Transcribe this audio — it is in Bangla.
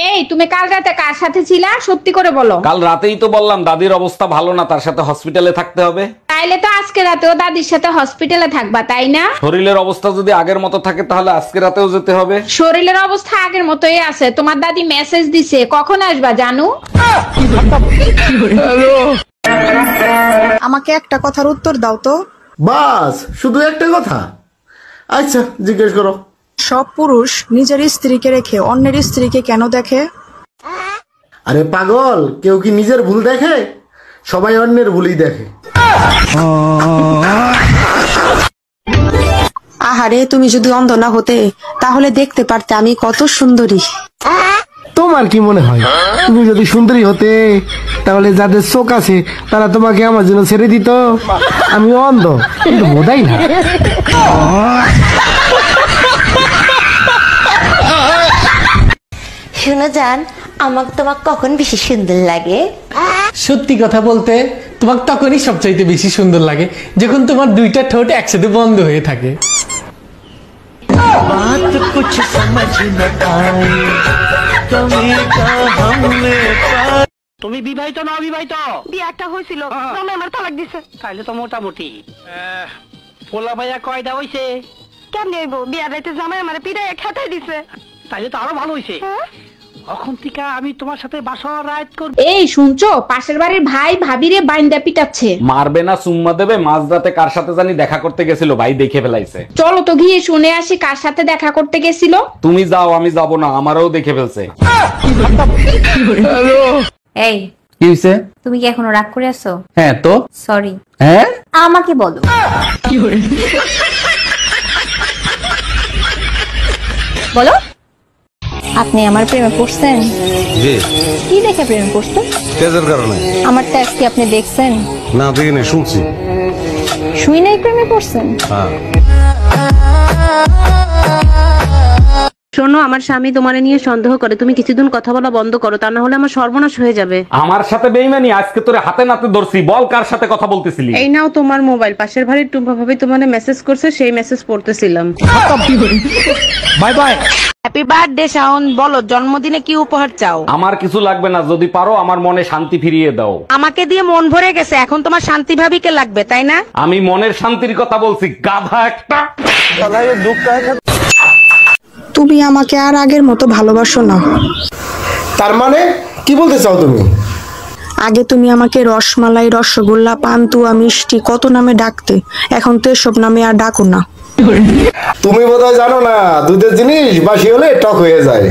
এই তুমি কাল রাতে কার সাথে ছিলা সত্যি করে বলো। কাল রাতেই তো বললাম দাদির অবস্থা ভালো না, তার সাথে হসপিটালে থাকতে হবে। তাইলে তো আজকে রাতেও দাদির সাথে হসপিটালে থাকবা, তাই না? শরীরের অবস্থা যদি আগের মতো থাকে তাহলে আজকে রাতেও যেতে হবে। শরীরের অবস্থা আগের মতোই আছে। তোমার দাদি মেসেজ দিছে, কখন আসবা জানু? আমাকে একটা কথার উত্তর দাও তো। বাস শুধু একটা কথা? আচ্ছা জিজ্ঞেস করো। সব পুরুষ নিজের স্ত্রীকে রেখে অন্যের স্ত্রীকে কেন দেখে? আরে পাগল, কেউ কি নিজের ভুল দেখে? সবাই অন্যের ভুলই দেখে। আহারে, তুমি যদি অন্ধ না হতে তাহলে দেখতে পারতে আমি কত সুন্দরী। তোমার কি মনে হয় তুমি যদি সুন্দরী হতে তাহলে যাদের চোখ আছে তারা তোমাকে আমার জন্য ছেড়ে দিত? আমি অন্ধ কিন্তু বোধাই না। শুনো জান, আমাকে তোমাকে কখন বেশি সুন্দর লাগে? সত্যি কথা বলতে তোমাকে তখনই সবচাইতে বেশি সুন্দর লাগে যখন তোমার দুইটা ঠোঁট একসাথে বন্ধ হয়ে থাকে। তুমি বিবাহিত না অবিবাহিত? বিয়ে একটা হয়েছিল, আমার তালাক দিছে। তাইলে তো মোটামুটি পোলা ভাইয়া কয়টা হইছে? কেমনি হইব? বিয়ার রাইতে জামাই আমার পিড়ায় খেতাই দিছে। তাইলে তো আরো ভালো হইছে। এখন থেকে আমি তোমার সাথে বাসর রাত করব। এই শুনছো, পাশের বাড়ির ভাই ভাবিরে বাইন্দা পিটাচ্ছে। মারবে না চুম্মা দেবে? মাঝরাতে কার সাথে জানি দেখা করতে গেছিল, ভাই দেখে ফেলাইছে। চলো তো গিয়ে শুনে আসি কার সাথে দেখা করতে গেছিল। তুমি যাও, আমি যাব না, আমারও দেখে ফেলছে। এই কি হইছে? তুমি কি এখনো রাগ করে আছো? হ্যাঁ তো। সরি। হ্যাঁ আমাকে বলো। বলো, আপনি আমার প্রেমে পড়ছেন? জি। কি দেখে প্রেমে পড়ছেন? তেজের কারণে। আমার তেজ কি আপনি দেখছেন? না দেখি না, শুনছি। শুই নাই প্রেমে পড়ছেন? হ্যাঁ। শোনো, আমার স্বামী তোমারে নিয়ে সন্দেহ করে, তুমি কিছুদিন কথা বলা বন্ধ করো, তা না হলে আমার সর্বনাশ হয়ে যাবে। আমার সাথে বেইমানি? আজকে তোরে হাতে নাতে ধরছি, বল কার সাথে কথা বলতেছিলি? এই নাও তোমার মোবাইল, পাশের বাড়ির টুম্পা ভাবি তোমারে মেসেজ করছে, সেই মেসেজ পড়তেছিলাম। Bye bye. Happy birthday Shawon, বলো জন্মদিনে কি উপহার চাও? আমার কিছু লাগবে না, যদি পারো আমার মনে শান্তি ফিরিয়ে দাও। আমাকে দিয়ে মন ভরে গেছে, এখন তোমার শান্তি ভাবিকে লাগবে, তাই না? আমি মনের শান্তির কথা বলছি, গাধা একটা। তুমি আমাকে আর আগের মতো ভালোবাসো না। তার মানে কি বলতে চাও তুমি? আগে তুমি আমাকে রসমালাই, রসগোল্লা, পান্তুয়া, মিষ্টি কত নামে ডাকতে, এখন তো এসব নামে আর ডাকো না। তুমি বোধহয় জানো না, দুধের জিনিস বাসি হলে টক হয়ে যায়।